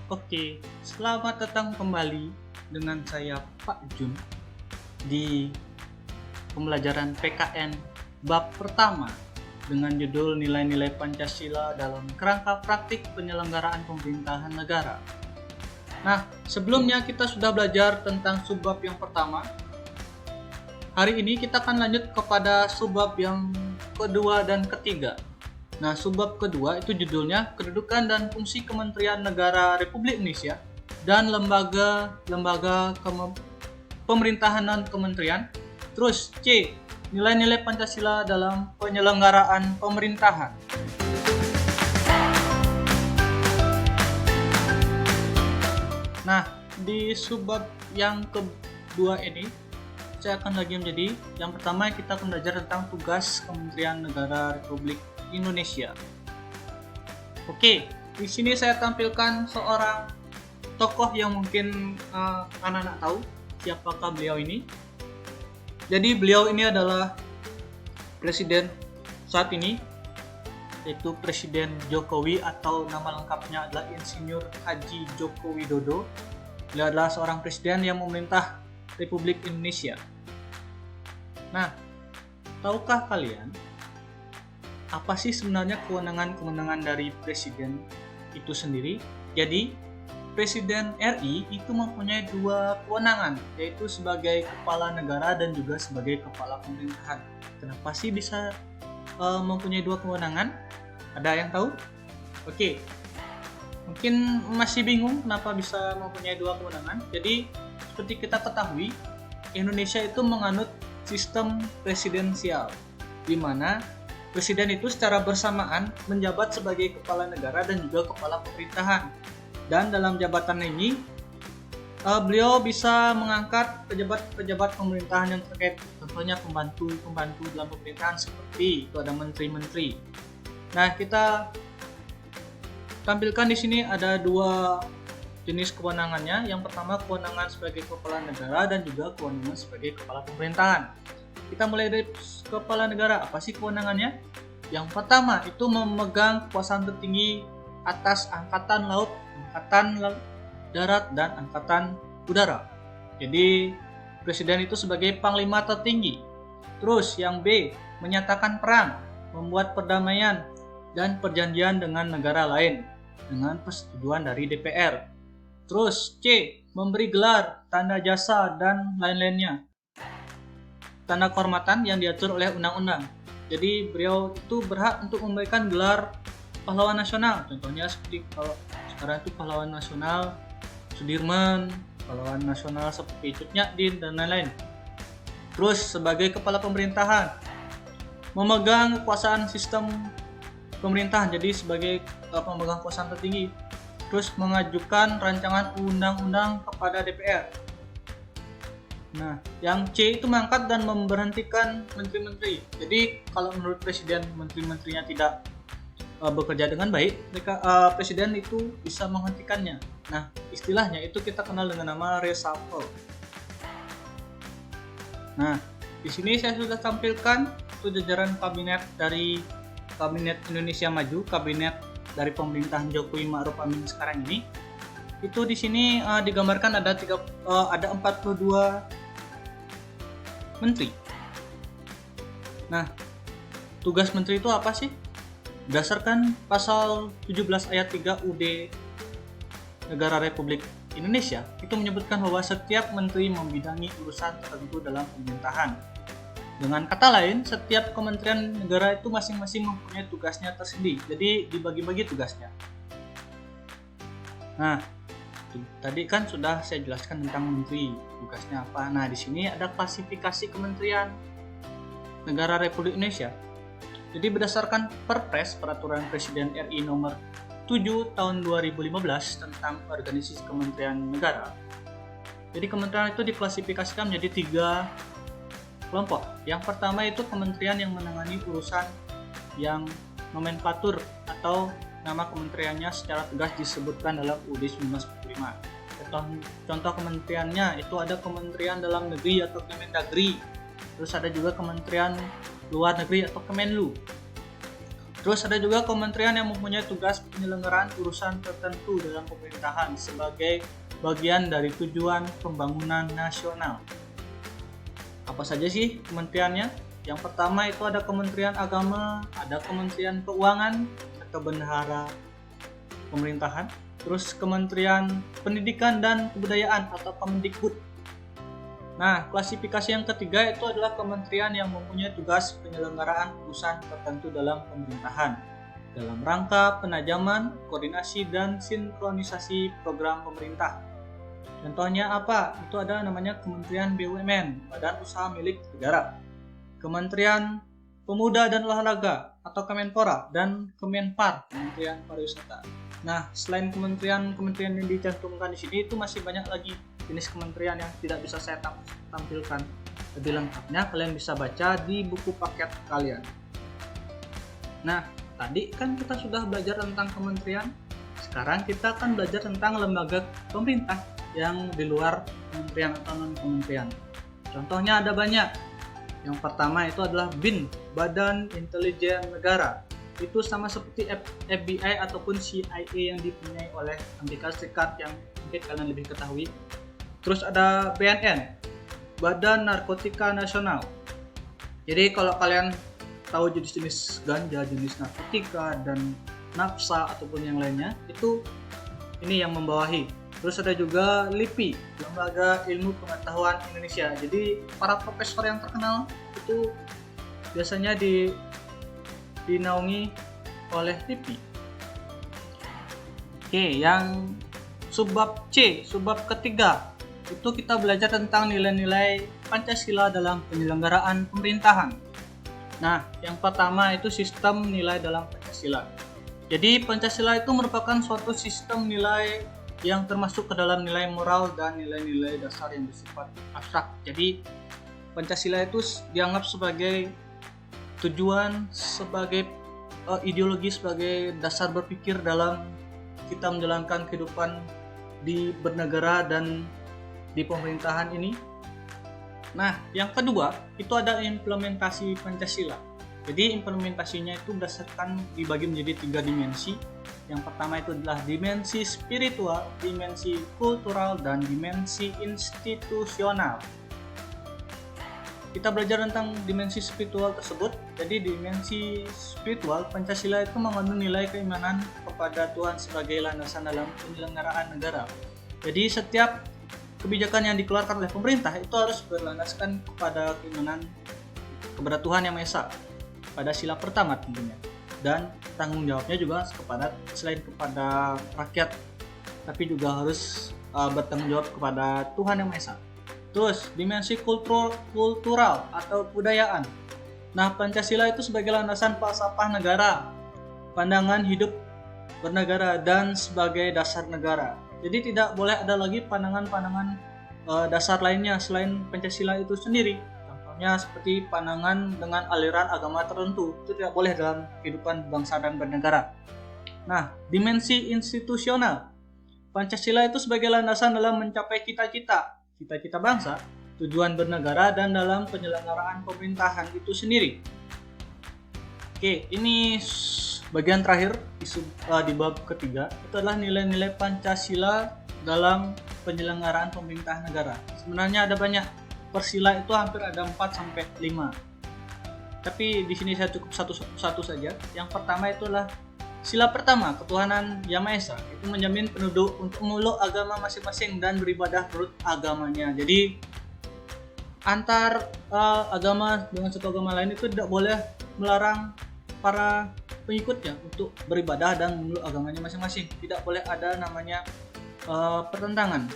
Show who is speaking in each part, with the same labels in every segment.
Speaker 1: Oke, selamat datang kembali dengan saya Pak Jun di pembelajaran PKN bab pertama dengan judul Nilai-nilai Pancasila dalam kerangka praktik penyelenggaraan pemerintahan negara. Nah, sebelumnya kita sudah belajar tentang subbab yang pertama. Hari ini kita akan lanjut kepada subbab yang kedua dan ketiga. Nah, subbab kedua itu judulnya Kedudukan dan Fungsi Kementerian Negara Republik Indonesia dan lembaga pemerintahan non kementerian. Terus C, nilai-nilai Pancasila dalam penyelenggaraan pemerintahan. Nah, di subbab yang kedua ini saya akan lagi menjadi yang pertama kita akan belajar tentang tugas Kementerian Negara Republik Indonesia. Oke, di sini saya tampilkan seorang tokoh yang mungkin anak-anak tahu siapakah beliau ini. Jadi beliau ini adalah presiden saat ini, yaitu Presiden Jokowi atau nama lengkapnya adalah Insinyur Haji Joko Widodo. Beliau adalah seorang presiden yang memerintah Republik Indonesia. Nah, tahukah kalian apa sih sebenarnya kewenangan-kewenangan dari presiden itu sendiri? Jadi, Presiden RI itu mempunyai dua kewenangan, yaitu sebagai kepala negara dan juga sebagai kepala pemerintahan. Kenapa sih bisa mempunyai dua kewenangan? Ada yang tahu? Oke, mungkin masih bingung kenapa bisa mempunyai dua kewenangan. Jadi, seperti kita ketahui, Indonesia itu menganut sistem presidensial, di mana presiden itu secara bersamaan menjabat sebagai kepala negara dan juga kepala pemerintahan. Dan dalam jabatan ini, beliau bisa mengangkat pejabat-pejabat pemerintahan yang terkait, contohnya pembantu-pembantu dalam pemerintahan seperti itu ada menteri-menteri. Nah, kita tampilkan di sini ada dua jenis kewenangannya. Yang pertama kewenangan sebagai kepala negara dan juga kewenangan sebagai kepala pemerintahan. Kita mulai dari kepala negara. Apa sih kewenangannya? Yang pertama itu memegang kekuasaan tertinggi atas angkatan laut, angkatan darat, dan angkatan udara. Jadi presiden itu sebagai panglima tertinggi. Terus yang B, menyatakan perang, membuat perdamaian dan perjanjian dengan negara lain dengan persetujuan dari DPR. Terus C, memberi gelar, tanda jasa, dan lain-lainnya. Tanda kehormatan yang diatur oleh undang-undang. Jadi beliau itu berhak untuk memberikan gelar pahlawan nasional. Contohnya seperti kalau sekarang itu pahlawan nasional Sudirman, pahlawan nasional seperti Cut Nyak Dien, dan lain-lain. Terus sebagai kepala pemerintahan, memegang kekuasaan sistem pemerintahan. Jadi sebagai pemegang kekuasaan tertinggi. Terus mengajukan rancangan undang-undang kepada DPR. Nah, yang C itu mengangkat dan memberhentikan menteri-menteri. Jadi, kalau menurut presiden menteri-menterinya tidak bekerja dengan baik, presiden itu bisa menghentikannya. Nah, istilahnya itu kita kenal dengan nama reshuffle. Nah, di sini saya sudah tampilkan itu jajaran kabinet dari Kabinet Indonesia Maju, kabinet dari pemerintahan Jokowi Ma'ruf Amin sekarang ini. Itu di sini digambarkan ada 42 menteri. Nah, tugas menteri itu apa sih? Berdasarkan pasal 17 ayat 3 UUD Negara Republik Indonesia, itu menyebutkan bahwa setiap menteri membidangi urusan tertentu dalam pemerintahan. Dengan kata lain, setiap kementerian negara itu masing-masing mempunyai tugasnya tersendiri. Jadi dibagi-bagi tugasnya. Nah, tadi kan sudah saya jelaskan tentang menteri, tugasnya apa. Nah, di sini ada klasifikasi Kementerian Negara Republik Indonesia. Jadi berdasarkan Perpres Peraturan Presiden RI nomor 7 tahun 2015 tentang organisasi Kementerian Negara. Jadi kementerian itu diklasifikasikan menjadi 3 kelompok. Yang pertama itu kementerian yang menangani urusan yang nomenklatur atau nama kementeriannya secara tegas disebutkan dalam UUD 1945. Contoh kementeriannya itu ada Kementerian Dalam Negeri atau Kemendagri. Terus ada juga Kementerian Luar Negeri atau Kemenlu. Terus ada juga kementerian yang mempunyai tugas penyelenggaraan urusan tertentu dalam pemerintahan sebagai bagian dari tujuan pembangunan nasional. Apa saja sih kementeriannya? Yang pertama itu ada Kementerian Agama, ada Kementerian Keuangan atau bendahara pemerintahan, terus Kementerian Pendidikan dan Kebudayaan atau Kemendikbud. Nah, klasifikasi yang ketiga itu adalah kementerian yang mempunyai tugas penyelenggaraan urusan tertentu dalam pemerintahan dalam rangka penajaman, koordinasi, dan sinkronisasi program pemerintah. Contohnya apa? Itu ada namanya Kementerian BUMN, Badan Usaha Milik Negara, Kementerian Pemuda dan Olahraga atau Kemenpora, dan Kemenpar, Kementerian Pariwisata. Nah, selain kementerian yang dicantumkan di sini itu masih banyak lagi jenis kementerian yang tidak bisa saya tampilkan lebih lengkapnya. Kalian bisa baca di buku paket kalian. Nah, tadi kan kita sudah belajar tentang kementerian. Sekarang kita akan belajar tentang lembaga pemerintah yang di luar kementerian atau non-kementerian. Contohnya ada banyak. Yang pertama itu adalah BIN, Badan Intelijen Negara. Itu sama seperti FBI ataupun CIA yang dipunyai oleh Amerika Serikat yang mungkin kalian lebih ketahui. Terus ada BNN, Badan Narkotika Nasional. Jadi kalau kalian tahu jenis-jenis ganja, jenis narkotika, dan nafsa ataupun yang lainnya, itu ini yang membawahi. Terus ada juga LIPI, Lembaga Ilmu Pengetahuan Indonesia. Jadi para profesor yang terkenal itu biasanya dinaungi oleh LIPI. Oke, yang subbab C, subbab ketiga, itu kita belajar tentang nilai-nilai Pancasila dalam penyelenggaraan pemerintahan. Nah, yang pertama itu sistem nilai dalam Pancasila. Jadi Pancasila itu merupakan suatu sistem nilai yang termasuk ke dalam nilai moral dan nilai-nilai dasar yang bersifat abstrak. Jadi Pancasila itu dianggap sebagai tujuan, sebagai ideologi, sebagai dasar berpikir dalam kita menjalankan kehidupan di bernegara dan di pemerintahan ini. Nah, yang kedua itu ada implementasi Pancasila. Jadi implementasinya itu berdasarkan dibagi menjadi 3 dimensi. Yang pertama itu adalah dimensi spiritual, dimensi kultural, dan dimensi institusional. Kita belajar tentang dimensi spiritual tersebut. Jadi dimensi spiritual, Pancasila itu mengandung nilai keimanan kepada Tuhan sebagai landasan dalam penyelenggaraan negara. Jadi setiap kebijakan yang dikeluarkan oleh pemerintah itu harus berlandaskan kepada keimanan kepada Tuhan Yang Maha Esa, pada sila pertama tentunya. Dan tanggung jawabnya juga selain kepada rakyat, tapi juga harus bertanggung jawab kepada Tuhan Yang Maha Esa. Terus dimensi kultural atau budayaan. Nah, Pancasila itu sebagai landasan falsafah negara, pandangan hidup bernegara, dan sebagai dasar negara. Jadi tidak boleh ada lagi pandangan-pandangan dasar lainnya selain Pancasila itu sendiri. Contohnya seperti pandangan dengan aliran agama tertentu, itu tidak boleh dalam kehidupan bangsa dan bernegara. Nah, dimensi institusional. Pancasila itu sebagai landasan dalam mencapai cita-cita bangsa, tujuan bernegara, dan dalam penyelenggaraan pemerintahan itu sendiri. Oke, ini bagian terakhir di bab ketiga, itu adalah nilai-nilai Pancasila dalam penyelenggaraan pemerintahan negara. Sebenarnya ada banyak, per sila itu hampir ada 4-5. Tapi di sini saya cukup satu saja. Yang pertama itulah sila pertama, ketuhanan Yang Maha Esa. Itu menjamin penduduk untuk memeluk agama masing-masing dan beribadah menurut agamanya. Jadi antar agama dengan satu agama lain itu tidak boleh melarang para pengikutnya untuk beribadah dan memeluk agamanya masing-masing. Tidak boleh ada namanya pertentangan.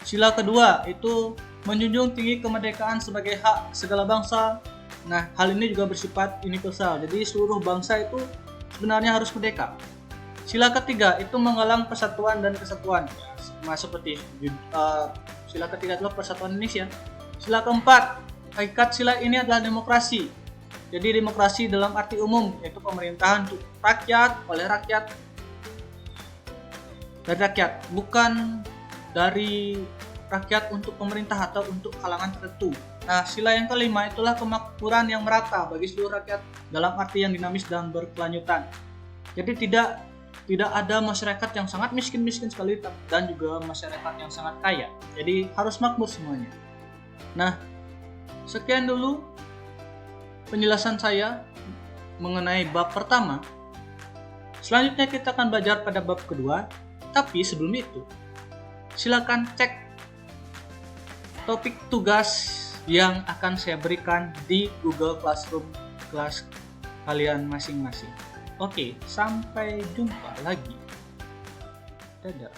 Speaker 1: Sila kedua itu menjunjung tinggi kemerdekaan sebagai hak segala bangsa. Nah, hal ini juga bersifat universal. Jadi seluruh bangsa itu sebenarnya harus merdeka. Sila ketiga itu menggalang persatuan dan kesatuan. Ya, sama seperti sila ketiga adalah persatuan Indonesia. Sila keempat, hakikat sila ini adalah demokrasi. Jadi demokrasi dalam arti umum, yaitu pemerintahan untuk rakyat, oleh rakyat, dari rakyat, bukan dari rakyat untuk pemerintah atau untuk kalangan tertentu. Nah, sila yang kelima itulah kemakmuran yang merata bagi seluruh rakyat dalam arti yang dinamis dan berkelanjutan. Jadi tidak ada masyarakat yang sangat miskin sekali dan juga masyarakat yang sangat kaya. Jadi harus makmur semuanya. Nah, sekian dulu penjelasan saya mengenai bab pertama. Selanjutnya kita akan belajar pada bab kedua. Tapi sebelum itu, silakan cek topik tugas yang akan saya berikan di Google Classroom kelas kalian masing-masing. Oke, sampai jumpa lagi. Dadah.